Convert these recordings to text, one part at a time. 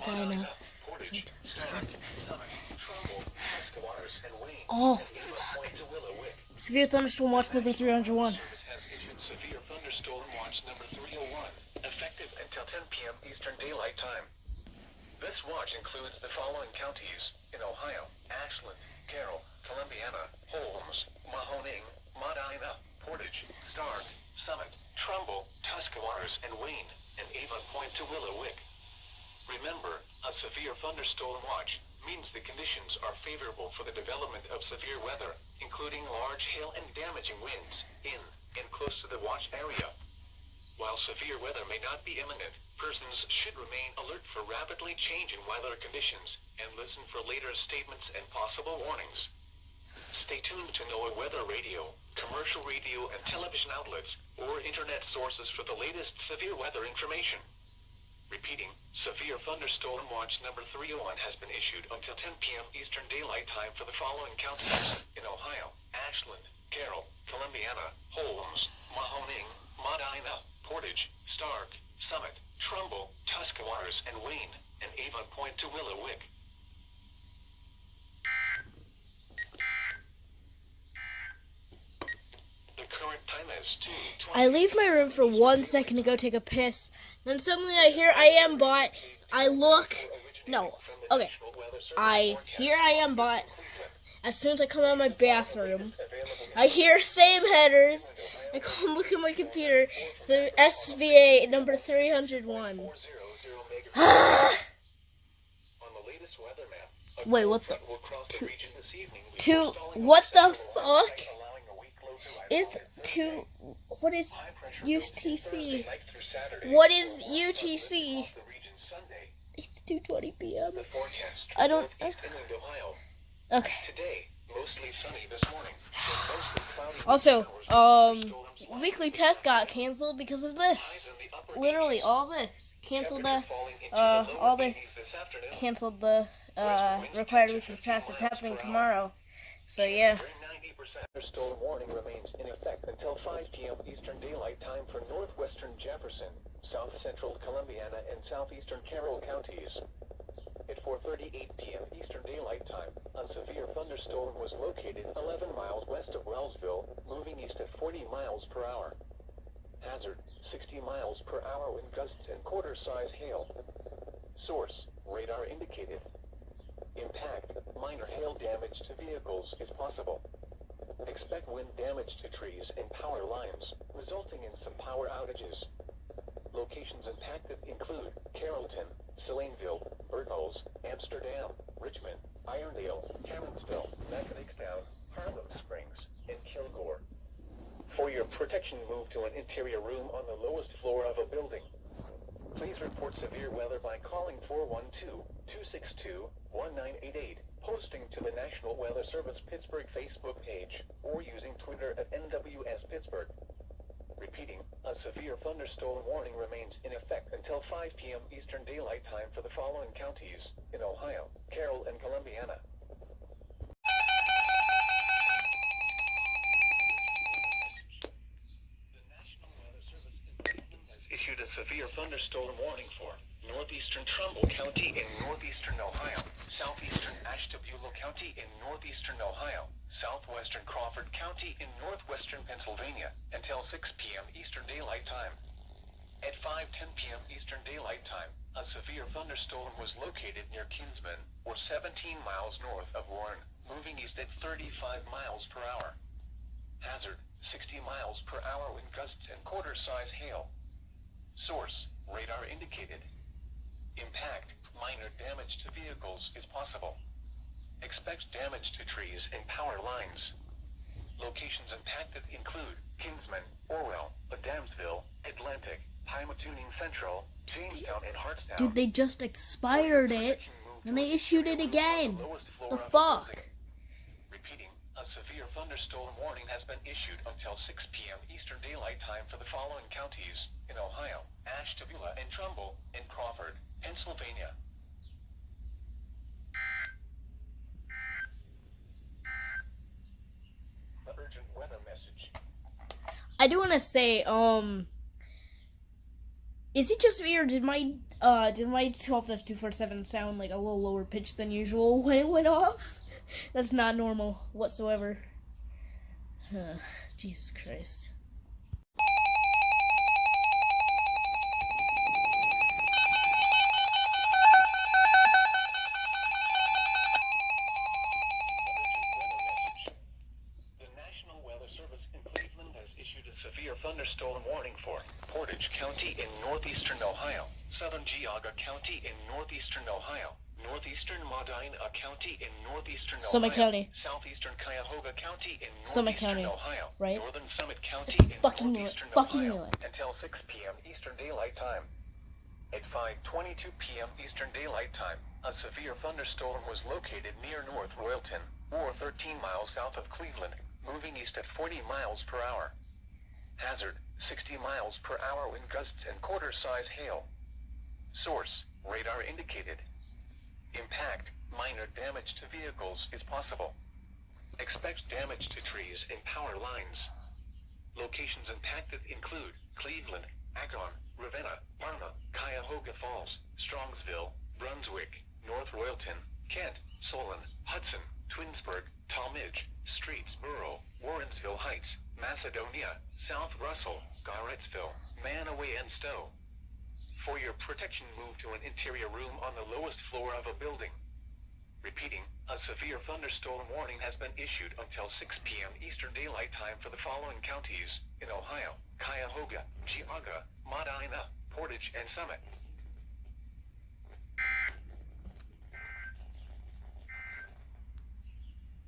Medina. Oh, fuck. Severe thunderstorm watch number 301. Severe thunderstorm watch number 301, effective until 10 p.m. Eastern Daylight Time. This watch includes the following counties in Ohio: Ashland, Carroll, Columbiana, Holmes, Mahoning, Medina, Portage, Stark, Summit, Trumbull, Tuscarawas, and Wayne, and Avon Point to Willowick. Remember, a severe thunderstorm watch means the conditions are favorable for the development of severe weather, including large hail and damaging winds in and close to the watch area. While severe weather may not be imminent, persons should remain alert for rapidly changing weather conditions and listen for later statements and possible warnings. Stay tuned to NOAA weather radio, commercial radio and television outlets, or internet sources for the latest severe weather information. Repeating, severe thunderstorm watch number 301 has been issued until 10 p.m. Eastern Daylight Time for the following counties in Ohio: Ashland, Carroll, Columbiana, Holmes, Mahoning, Medina, Portage, Stark, Summit, Trumbull, Tuscarawas, and Wayne, and Avon Point to Willowick. The current time is 2:20. I leave my room for 1 second to go take a piss. Then suddenly I hear I am bot. I look. No. Okay. I hear I am bot. As soon as I come out of my bathroom, I hear same headers. I come look at my computer. So SVA number 301. Wait, what the? What the fuck? It's what is UTC? What is UTC? It's 2:20 p.m. I don't. Okay. Also, weekly test got canceled because of this. Literally, all this canceled the. All this canceled the required weekly test. It's happening tomorrow. So yeah. Thunderstorm warning remains in effect until 5 p.m. Eastern Daylight Time for northwestern Jefferson, south central Columbiana, and southeastern Carroll counties. At 4:38 p.m. Eastern Daylight Time, a severe thunderstorm was located 11 miles west of Wellsville, moving east at 40 miles per hour. Hazard: 60 miles per hour wind gusts and quarter-size hail. Source: radar indicated. Impact: minor hail damage to vehicles is possible. Expect wind damage to trees and power lines, resulting in some power outages. Locations impacted include Carrollton, Salineville, Bergholz, Amsterdam, Richmond, Irondale, Carrollsville, Mechanicstown, Harlem Springs, and Kilgore. For your protection, move to an interior room on the lowest floor of a building. Please report severe weather by calling 412-262-1988, posting to the National Weather Service Pittsburgh Facebook page, or using Twitter at NWS Pittsburgh. Repeating, a severe thunderstorm warning remains in effect until 5 p.m. Eastern Daylight Time for the following counties in Ohio: Carroll and Columbiana. The National Weather Service has issued a severe thunderstorm warning for northeastern Trumbull County in northeastern Ohio, southeastern Ashtabula County in northeastern Ohio, southwestern Crawford County in northwestern Pennsylvania until 6 p.m. Eastern Daylight Time. At 5:10 p.m. Eastern Daylight Time, a severe thunderstorm was located near Kinsman, or 17 miles north of Warren, moving east at 35 miles per hour. Hazard: 60 miles per hour wind gusts and quarter-size hail. Source: radar indicated. Impact: minor damage to vehicles is possible. Expect damage to trees and power lines. Locations impacted include Kinsman, Orwell, Adamsville, Atlantic, Pymatuning Central, Jamestown, and Hartstown. Dude, they just expired it, and they issued it again. The fuck? Repeating, a severe thunderstorm warning has been issued until 6 p.m. Eastern Daylight Time for the following counties in Ohio: Ashtabula and Trumbull, and Crawford, Pennsylvania. The urgent weather message. I do want to say, is it just me or did my Did my 12-247 sound like a little lower pitched than usual when it went off? That's not normal whatsoever. Jesus Christ. The National Weather Service in Cleveland has issued a severe thunderstorm warning for Portage County in northeastern Ohio, southern Geauga County in northeastern Ohio, northeastern Medina County in northeastern Summit Ohio, County. southeastern Cuyahoga County in Summit northeastern County, Ohio, right? northern Summit County in Fucking knew it. northeastern Fucking Ohio knew it. until 6 p.m. Eastern Daylight Time. At 5:22 p.m. Eastern Daylight Time, a severe thunderstorm was located near North Royalton, or 13 miles south of Cleveland, moving east at 40 miles per hour. Hazard, 60 miles per hour wind gusts and quarter-size hail. Source, radar indicated. Impact, minor damage to vehicles is possible. Expect damage to trees and power lines. Locations impacted include Cleveland, Akron, Ravenna, Parma, Cuyahoga Falls, Strongsville, Brunswick, North Royalton, Kent, Solon, Hudson, Twinsburg, Talmadge, Streetsboro, Warrensville Heights, Macedonia, South Russell, Garrettsville, Manaway and Stowe. For your protection, move to an interior room on the lowest floor of a building. Repeating, a severe thunderstorm warning has been issued until 6 p.m. Eastern Daylight Time for the following counties in Ohio: Cuyahoga, Geauga, Medina, Portage, and Summit.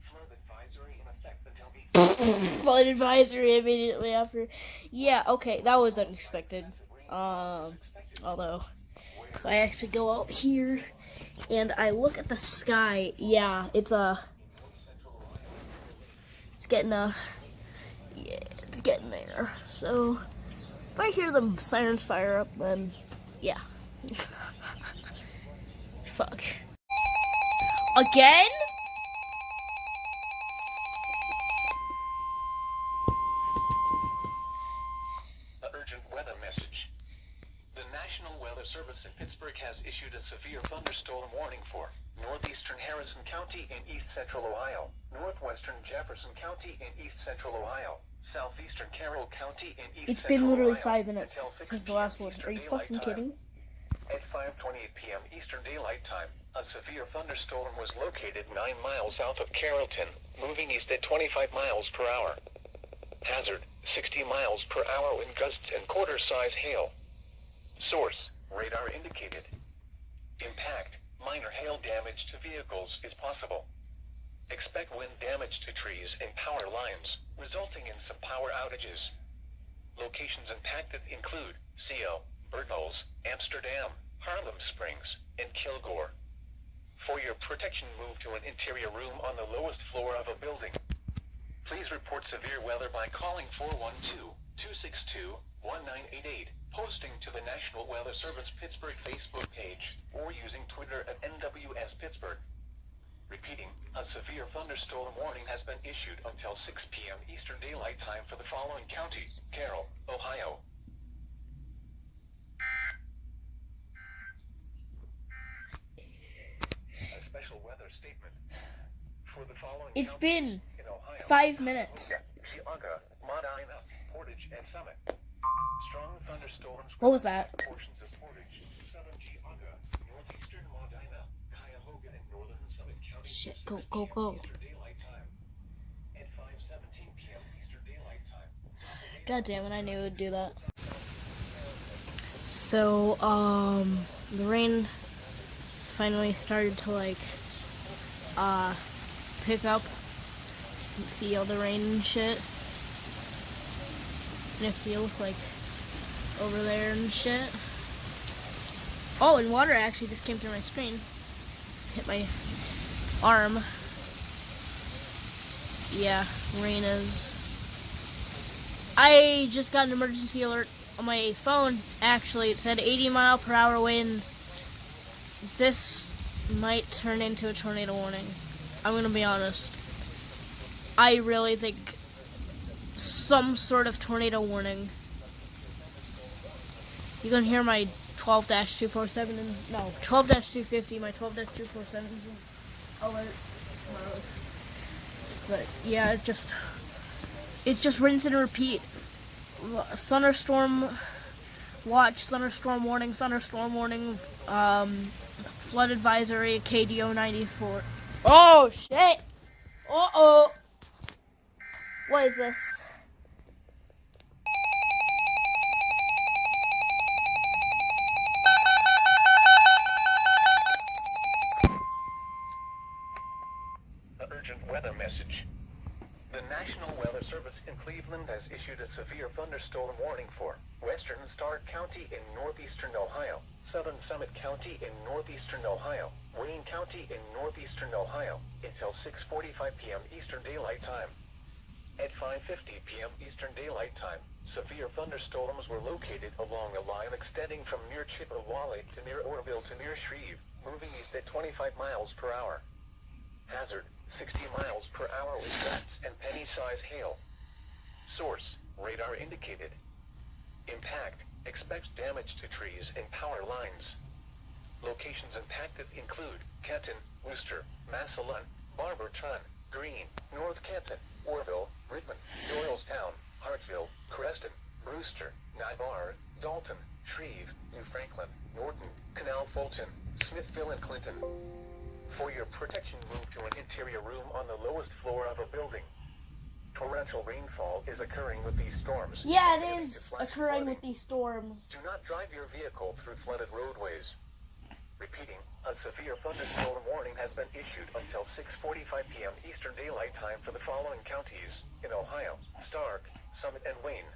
Flood advisory in effect until Flood advisory immediately after. Yeah, okay, that was unexpected. Although, if I actually go out here and I look at the sky, yeah, it's getting there. So, if I hear the sirens fire up, then, yeah. Fuck. Again? Urgent weather message. The National Weather Service in Pittsburgh has issued a severe thunderstorm warning for northeastern Harrison County in east central Ohio, northwestern Jefferson County in east central Ohio, southeastern Carroll County in east It's central been literally Ohio 5 minutes until 6 since the p.m. last one. Eastern Are you Daylight fucking Time. kidding? At 5:28 p.m. Eastern Daylight Time, a severe thunderstorm was located 9 miles south of Carrollton, moving east at 25 miles per hour. Hazard, 60 miles per hour wind gusts and quarter-size hail. Source, radar indicated. Impact, minor hail damage to vehicles is possible. Expect wind damage to trees and power lines, resulting in some power outages. Locations impacted include CO, Bernals, Amsterdam, Harlem Springs, and Kilgore. For your protection, move to an interior room on the lowest floor of a building. Please report severe weather by calling 412-262-1988, posting to the National Weather Service Pittsburgh Facebook page, or using Twitter at NWS Pittsburgh. Repeating, a severe thunderstorm warning has been issued until 6 p.m. Eastern Daylight Time for the following counties: Carroll, Ohio. A special weather statement for the following It's counties been in Ohio: 5 minutes. Geauga, Medina, Portage, and Summit. Strong thunderstorms. What was that? Portions of Portage, southern Geauga, northeastern Medina, Cuyahoga, and northern Summit County. Shit, go, go, go. Eastern Daylight Time. At 5:17 p.m. Eastern Daylight Time. God damn it, I knew it would do that. So, the rain finally started to, like, pick up. You can see all the rain and shit. And if you look, like, over there and shit. Oh, and water actually just came through my screen. Hit my arm. Yeah, rain is... I just got an emergency alert on my phone. Actually, it said 80-mile-per-hour winds. This might turn into a tornado warning. I'm gonna be honest. I really think some sort of tornado warning. You can hear my 12-247 and no 12-250. My 12-247 alert. But yeah, it's just rinse and repeat. Thunderstorm watch, thunderstorm warning, flood advisory, KDO 94. Oh shit! Uh-oh! What is this? An urgent weather message. The National Weather Service in Cleveland has issued a severe thunderstorm warning for western Stark County in northeastern Ohio, southern Summit County in northeastern Ohio, Wayne County in northeastern Ohio, until 6:45 p.m. Eastern Daylight Time. At 5:50 p.m. Eastern Daylight Time, severe thunderstorms were located along a line extending from near Chippewa to near Orville to near Shreve, moving east at 25 miles per hour. Hazard, 60 miles per hour with gusts and penny-size hail. Source, radar indicated. Impact, expects damage to trees and power lines. Locations impacted include Kenton, Worcester, Massillon, Barberton, Greene, North Kenton, Orville, Richmond, Doylestown, Hartsville, Creston, Brewster, Navarre, Dalton, Shreve, New Franklin, Norton, Canal Fulton, Smithville, and Clinton. For your protection, move to an interior room on the lowest floor of a building. Torrential rainfall is occurring with these storms. Yeah, it is occurring with these storms. Do not drive your vehicle through flooded roadways. Repeating, a severe thunderstorm warning has been issued until 6:45 p.m. Eastern Daylight Time for the following counties in Ohio: Stark, Summit, and Wayne.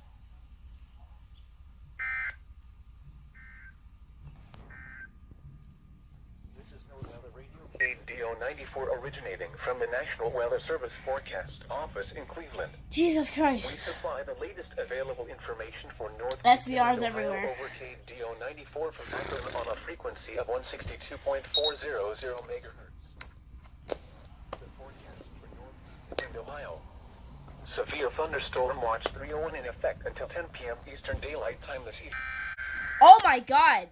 This is no weather radio. KDO 94 originating from the National Weather Service Forecast Office in Cleveland. Jesus We Christ. supply the latest available information for North SVRs everywhere. over KDO 94 from Akron on a frequency of 162.400 megahertz. The forecast for North and Ohio. Severe thunderstorm watch 301 in effect until 10 p.m. Eastern Daylight Time this evening. Oh my god.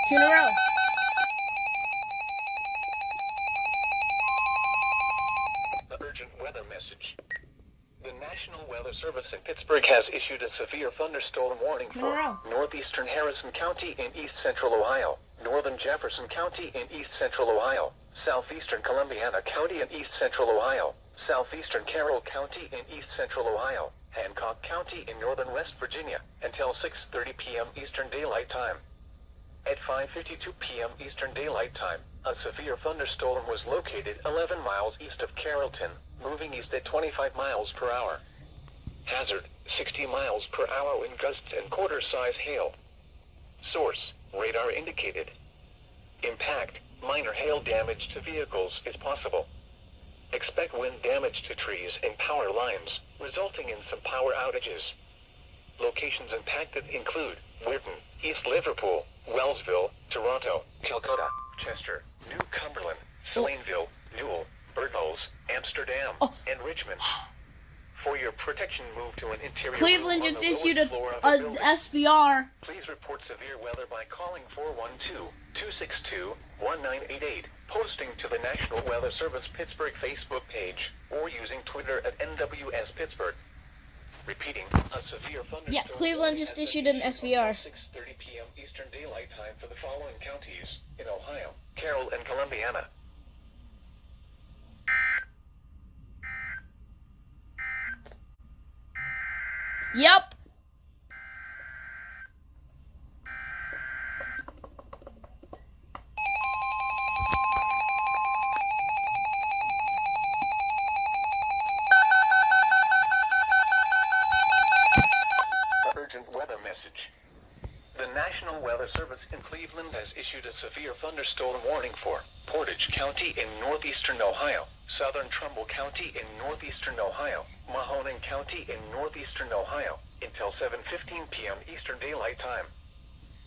Two in a row. The urgent weather message. The National Weather Service in Pittsburgh has issued a severe thunderstorm warning for Wow. northeastern Harrison County in east central Ohio, northern Jefferson County in east central Ohio, southeastern Columbiana County in east central Ohio, southeastern Carroll County in east central Ohio, Hancock County in northern West Virginia, until 6:30 p.m. Eastern Daylight Time. At 5:52 p.m. Eastern Daylight Time, a severe thunderstorm was located 11 miles east of Carrollton, moving east at 25 miles per hour. Hazard, 60 miles per hour wind gusts and quarter-size hail. Source, radar indicated. Impact, minor hail damage to vehicles is possible. Expect wind damage to trees and power lines, resulting in some power outages. Locations impacted include Weirton, East Liverpool, Wellsville, Toronto, Calcutta, Chester, New Cumberland, Slainville, Newell, Birdholes, Amsterdam, and Richmond. For your protection, move to an interior Cleveland room on just the lowest issued floor of a building. SVR. Please report severe weather by calling 412-262-1988, posting to the National Weather Service Pittsburgh Facebook page, or using Twitter at NWS Pittsburgh. Repeating, a severe thunderstorm. Yeah, Cleveland just issued an SVR. 6:30 p.m. Eastern Daylight Time for the following counties in Ohio: Carroll and Columbiana. Yep. Urgent weather message. The National Weather Service in Cleveland has issued a severe thunderstorm warning for Portage County in northeastern Ohio, southern Trumbull County in northeastern Ohio, Mahoning County in northeastern Ohio, until 7:15 p.m. Eastern Daylight Time.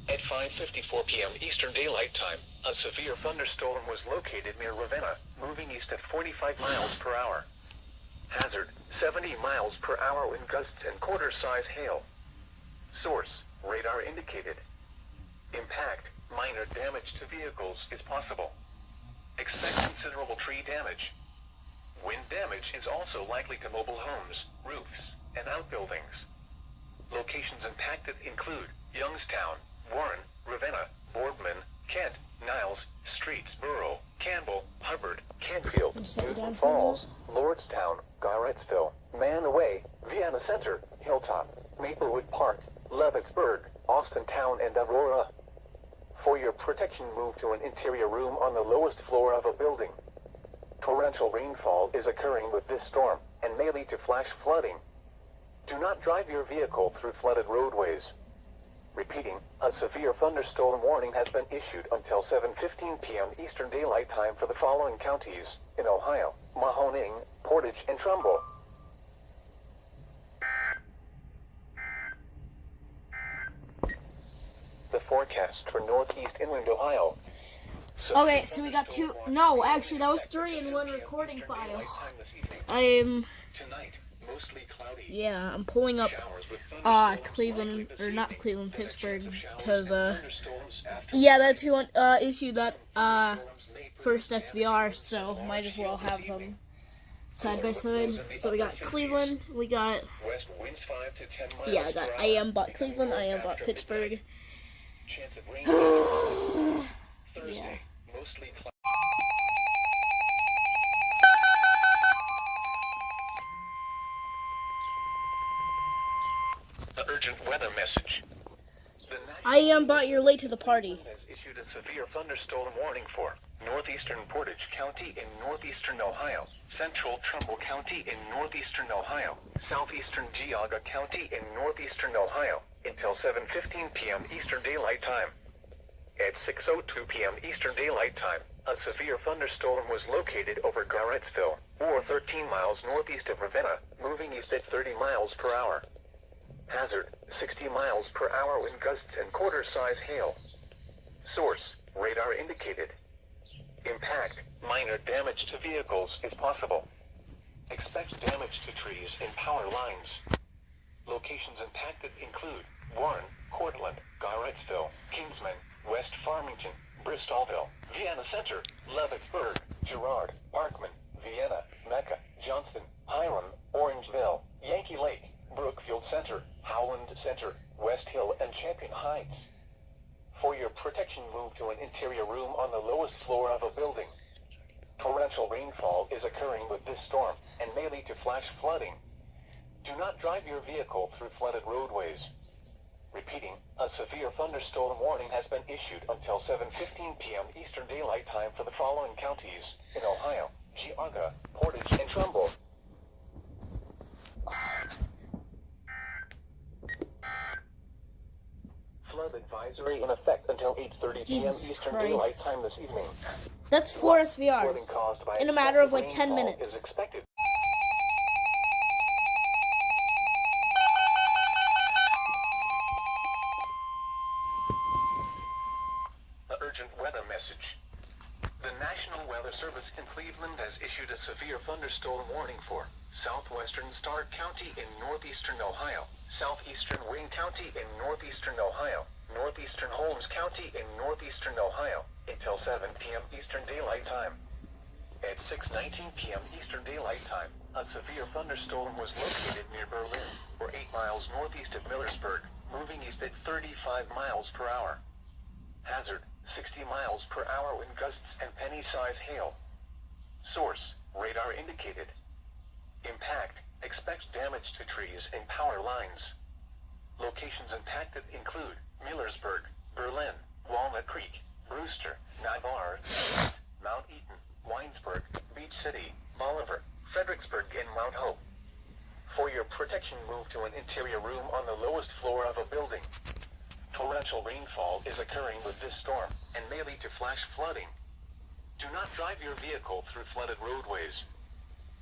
At 5:54 p.m. Eastern Daylight Time, a severe thunderstorm was located near Ravenna, moving east at 45 miles per hour. Hazard, 70 miles per hour wind gusts and quarter-size hail. Source, radar indicated. Impact, minor damage to vehicles is possible. Expect considerable tree damage. Wind damage is also likely to mobile homes, roofs, and outbuildings. Locations impacted include Youngstown, Warren, Ravenna, Boardman, Kent, Niles, Streetsboro, Campbell, Hubbard, Canfield, Newton Falls, Lordstown, Garrettsville, Manaway, Vienna Center, Hilltop, Maplewood Park, Levicksburg, Austintown, and Aurora. For your protection, move to an interior room on the lowest floor of a building. Torrential rainfall is occurring with this storm and may lead to flash flooding. Do not drive your vehicle through flooded roadways. Repeating, a severe thunderstorm warning has been issued until 7:15 p.m. Eastern Daylight Time for the following counties in Ohio: Mahoning, Portage, and Trumbull. The forecast for northeast inland Ohio. Okay, so we got two. No, actually, that was 3 in one recording file. I'm. Tonight, mostly cloudy. Yeah, I'm pulling up Cleveland, or not Cleveland, Pittsburgh, because yeah, that's who issued that first SVR, so might as well have them side by side. So we got Cleveland, we got I got I.M.bot Cleveland, I.M.bot Pittsburgh. Chance of rain. Thursday, Yeah. mostly cloudy. The urgent weather message. The I.M.bot, you're late to the party. has issued a severe thunderstorm warning for northeastern Portage County in northeastern Ohio, central Trumbull County in northeastern Ohio, southeastern Geauga County in northeastern Ohio, until 7:15 p.m. Eastern Daylight Time. At 6:02 p.m. Eastern Daylight Time, a severe thunderstorm was located over Garrettsville, or 13 miles northeast of Ravenna, moving east at 30 miles per hour. Hazard, 60 miles per hour wind gusts and quarter-size hail. Source, radar indicated. Impact, minor damage to vehicles is possible. Expect damage to trees and power lines. Locations impacted include Warren, Cortland, Garrettsville, Kingsman, West Farmington, Bristolville, Vienna Center, Levicksburg, Girard, Parkman, Vienna, Mecca, Johnston, Hiram, Orangeville, Yankee Lake, Brookfield Center, Howland Center, West Hill, and Champion Heights. For your protection, move to an interior room on the lowest floor of a building. Torrential rainfall is occurring with this storm and may lead to flash flooding. Do not drive your vehicle through flooded roadways. Repeating, a severe thunderstorm warning has been issued until 7:15 p.m. Eastern Daylight Time for the following counties in Ohio: Geauga, Portage, and Trumbull. Flood advisory in effect until 8:30 p.m. Jesus Eastern Christ. Daylight Time this evening. That's 4 Flooding SVRs caused by in a matter of excessive like 10 rainfall minutes. is expected. The urgent weather message. The National Weather Service in Cleveland has issued a severe thunderstorm warning for southwestern Stark County in northeastern Ohio, southeastern Wayne County in northeastern Ohio, northeastern Holmes County in northeastern Ohio, until 7 p.m. Eastern Daylight Time. At 6:19 p.m. Eastern Daylight Time, a severe thunderstorm was located near Berlin, or 8 miles northeast of Millersburg, moving east at 35 miles per hour. Hazard, 60 miles per hour wind gusts and penny-size hail. Source, radar indicated. Impact, expect damage to trees and power lines. Locations impacted include Millersburg, Berlin, Walnut Creek, Brewster, Navarre, Mount Eaton, Winesburg, Beach City, Bolivar, Fredericksburg, and Mount Hope. For your protection, move to an interior room on the lowest floor of a building. Torrential rainfall is occurring with this storm and may lead to flash flooding. Do not drive your vehicle through flooded roadways.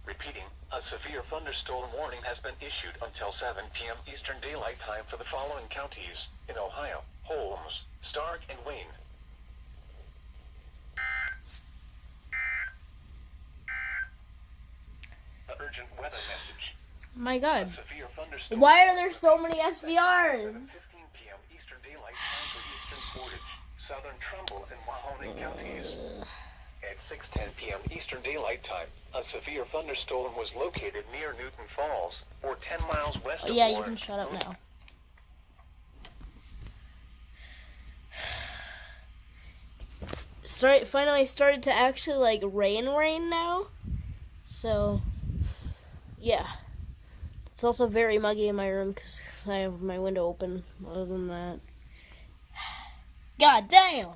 Repeating, a severe thunderstorm warning has been issued until 7 p.m. Eastern Daylight Time for the following counties in Ohio: Holmes, Stark, and Wayne. The urgent weather My God. A severe thunderstorm. Why are there so many SVRs? 15 p.m. Eastern Daylight Time for Eastern Portage, Southern Trumbull, and Mahoning counties. At 6:10 p.m. Eastern Daylight Time, a severe thunderstorm was located near Newton Falls, or 10 miles west of Yeah, you Warren. can shut up now. Finally started to actually like rain now. So, yeah. It's also very muggy in my room because I have my window open. Other than that, God damn!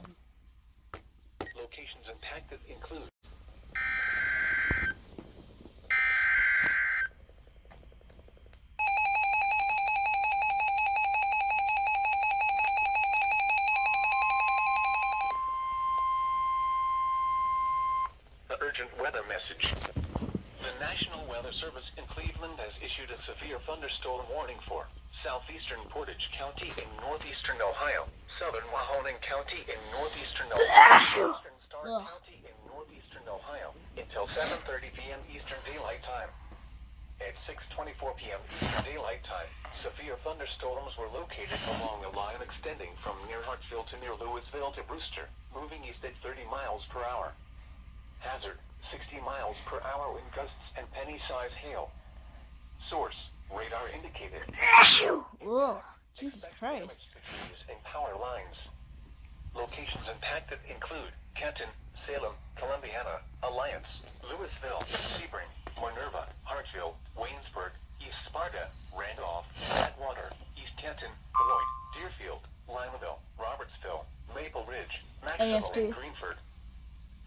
Locations impacted include the urgent weather message. The National Weather Service in Cleveland has issued a severe thunderstorm warning for southeastern Portage County in northeastern Ohio, southern Mahoning County in northeastern Ohio, eastern Stark County in northeastern Ohio, until 7:30 p.m. Eastern Daylight Time. At 6:24 p.m. Eastern Daylight Time, severe thunderstorms were located along a line extending from near Hartsville to near Louisville to Brewster, moving east at 30 miles per hour. Hazard, 60 miles per hour wind gusts and penny-size hail. Source, radar indicated. Ugh, Jesus Christ. And power lines. Locations impacted include Kenton, Salem, Columbiana, Alliance, Louisville, Sebring, Minerva, Hartsville, Waynesburg, East Sparta, Randolph, Atwater, East Kenton, Beloit, Deerfield, Limaville, Robertsville, Maple Ridge, Maxwell, and Greenford.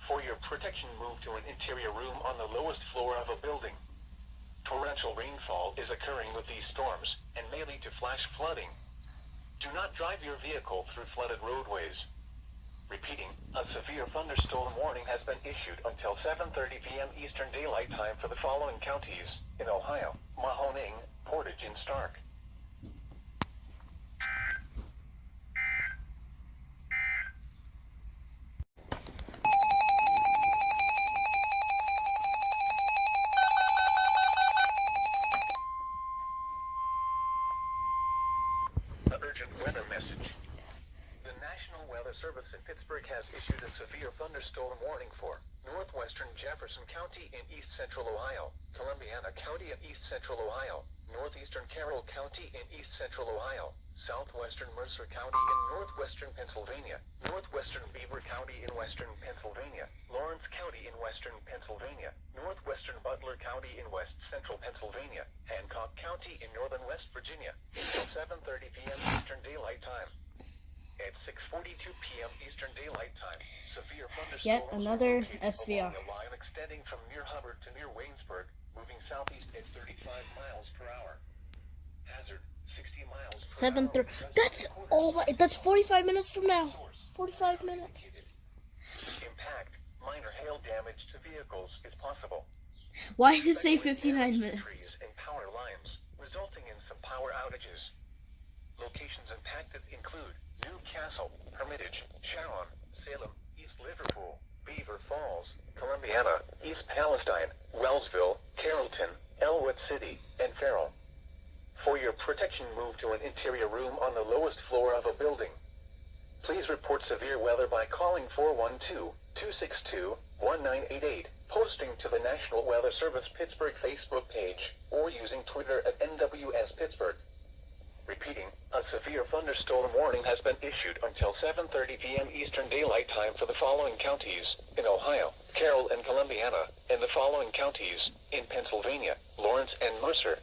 For your protection, move to an interior room on the lowest floor of a building. Torrential rainfall is occurring with these storms and may lead to flash flooding. Do not drive your vehicle through flooded roadways. Repeating, a severe thunderstorm warning has been issued until 7:30 p.m. Eastern Daylight Time for the following counties in Ohio: Mahoning, Portage, and Stark. The urgent weather message. The National Weather Service in Pittsburgh has issued a severe thunderstorm warning for northwestern Jefferson County in east central Ohio, Columbiana County in east central Ohio, northeastern Carroll County in east central Ohio, southwestern Mercer County in northwestern Pennsylvania, northwestern Beaver County in western Pennsylvania, Lawrence County in western Pennsylvania, northwestern Butler County in west central Pennsylvania, Hancock County in northern West Virginia, until 7:30 p.m. Eastern Daylight Time. At 6:42 p.m. Eastern Daylight Time, severe thunderstorms Yet another SVR. along a line extending from near Hubbard to near Waynesburg, moving southeast at 35 miles per hour. Hazard, 60 miles per hour. That's 45 minutes from now. 45 minutes. Impact, minor hail damage to vehicles is possible. Why does it say 59 minutes? Trees and power lines, resulting in some power outages. Locations impacted include Newcastle, Hermitage, Sharon, Salem, East Liverpool, Beaver Falls, Columbiana, East Palestine, Wellsville, Carrollton, Elwood City, and Farrell. For your protection, move to an interior room on the lowest floor of a building. Please report severe weather by calling 412-262-1988, posting to the National Weather Service Pittsburgh Facebook page, or using Twitter at NWS Pittsburgh. Repeating, a severe thunderstorm warning has been issued until 7:30 p.m. Eastern Daylight Time for the following counties in Ohio, Carroll and Columbiana, and the following counties in Pennsylvania, Lawrence and Mercer.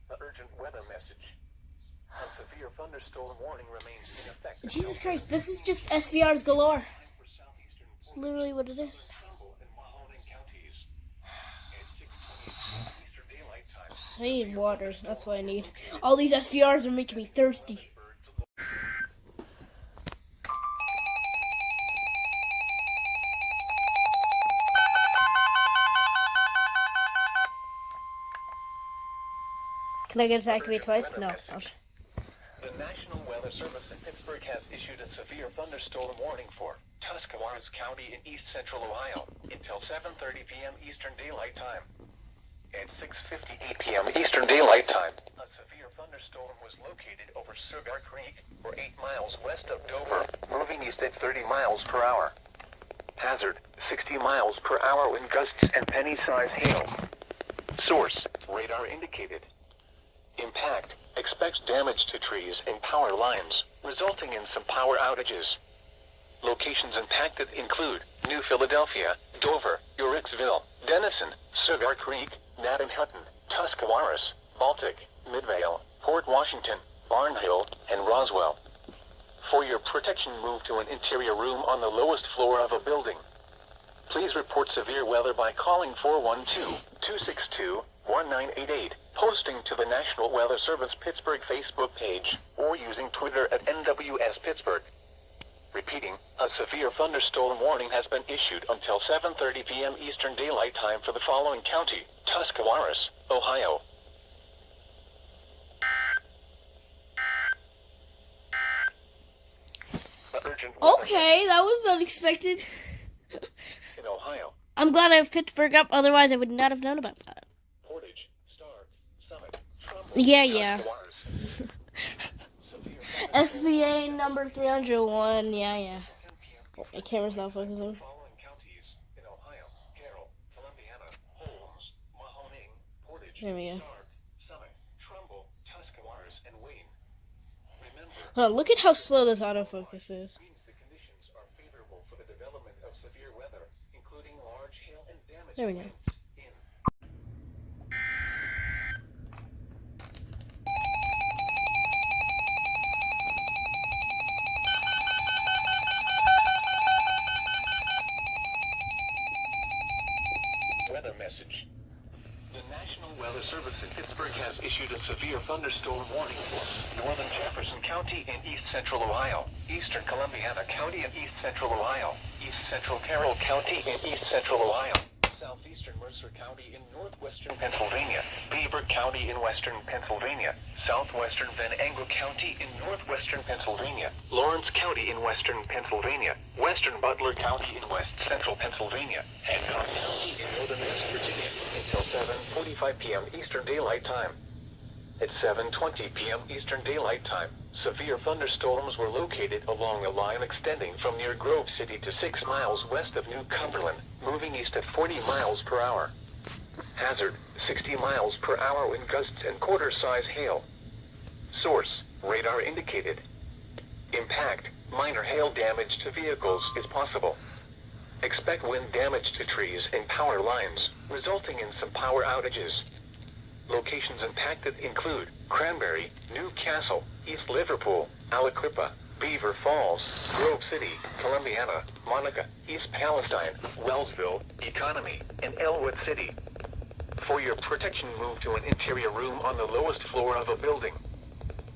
The urgent weather message. A severe thunderstorm warning remains in effect. Jesus Christ, this is just SVRs galore. It's literally what it is. I need water. That's what I need. All these SVRs are making me thirsty. Can I get it to activate twice? No. Okay. The National Weather Service in Pittsburgh has issued a severe thunderstorm warning for Tuscarawas County in east central Ohio until 7:30 p.m. Eastern Daylight Time. At 6:58 p.m. Eastern Daylight Time, a severe thunderstorm was located over Sugar Creek, or 8 miles west of Dover, moving east at 30 miles per hour. Hazard, 60 miles per hour wind gusts and penny-size hail. Source, radar indicated. Impact, expects damage to trees and power lines, resulting in some power outages. Locations impacted include New Philadelphia, Dover, Uricksville, Denison, Sugar Creek, Natan Hutton, Tuscarawas, Baltic, Midvale, Port Washington, Barnhill, and Roswell. For your protection, move to an interior room on the lowest floor of a building. Please report severe weather by calling 412-262-1988, posting to the National Weather Service Pittsburgh Facebook page, or using Twitter at NWS Pittsburgh. Repeating, a severe thunderstorm warning has been issued until 7:30 p.m. Eastern Daylight Time for the following county: Tuscarawas, Ohio. Okay, that was unexpected. In Ohio. I'm glad I have Pittsburgh up, otherwise I would not have known about that. Portage, Stark, Summit, Trumbull, Yeah. Tuscarawas. SVA number 301, yeah. My camera's not focusing. Following counties in Ohio: Carroll, Columbiana, Holmes, Mahoning, Portage, There we go. Stark, Summit, Trumbull, Tuscarawas, and Wayne. Remember, Oh, look at how slow this autofocus is. means the conditions are favorable for the development of severe weather, including large hail and damage. There we go. In weather message. The National Weather Service in Pittsburgh has issued a severe thunderstorm warning for northern Jefferson County in east central Ohio, eastern Columbiana County in east central Ohio, east central Carroll County in east central Ohio, southeastern Mercer County in northwestern Pennsylvania, Beaver County in western Pennsylvania, southwestern Venango County in northwestern Pennsylvania, Lawrence County in western Pennsylvania, western Butler County in west central Pennsylvania, Hancock County in northern West Virginia until 7:45 p.m. Eastern Daylight Time. At 7:20 p.m. Eastern Daylight Time, severe thunderstorms were located along a line extending from near Grove City to 6 miles west of New Cumberland, moving east at 40 miles per hour. Hazard, 60 miles per hour wind gusts and quarter-size hail. Source, radar indicated. Impact, minor hail damage to vehicles is possible. Expect wind damage to trees and power lines, resulting in some power outages. Locations impacted include Cranberry, New Castle, East Liverpool, Aliquippa, Beaver Falls, Grove City, Columbiana, Monica, East Palestine, Wellsville, Economy, and Elwood City. For your protection, move to an interior room on the lowest floor of a building.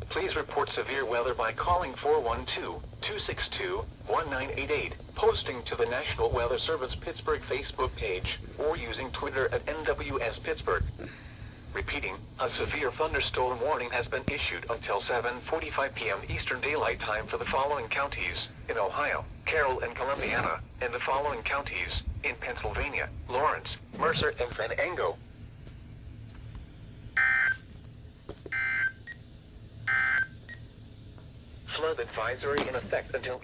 Please report severe weather by calling 412-262-1988, posting to the National Weather Service Pittsburgh Facebook page, or using Twitter at NWS Pittsburgh. Repeating, a severe thunderstorm warning has been issued until 7:45 p.m. Eastern Daylight Time for the following counties in Ohio: Carroll and Columbiana, and the following counties in Pennsylvania: Lawrence, Mercer, and Venango. Flood advisory in effect until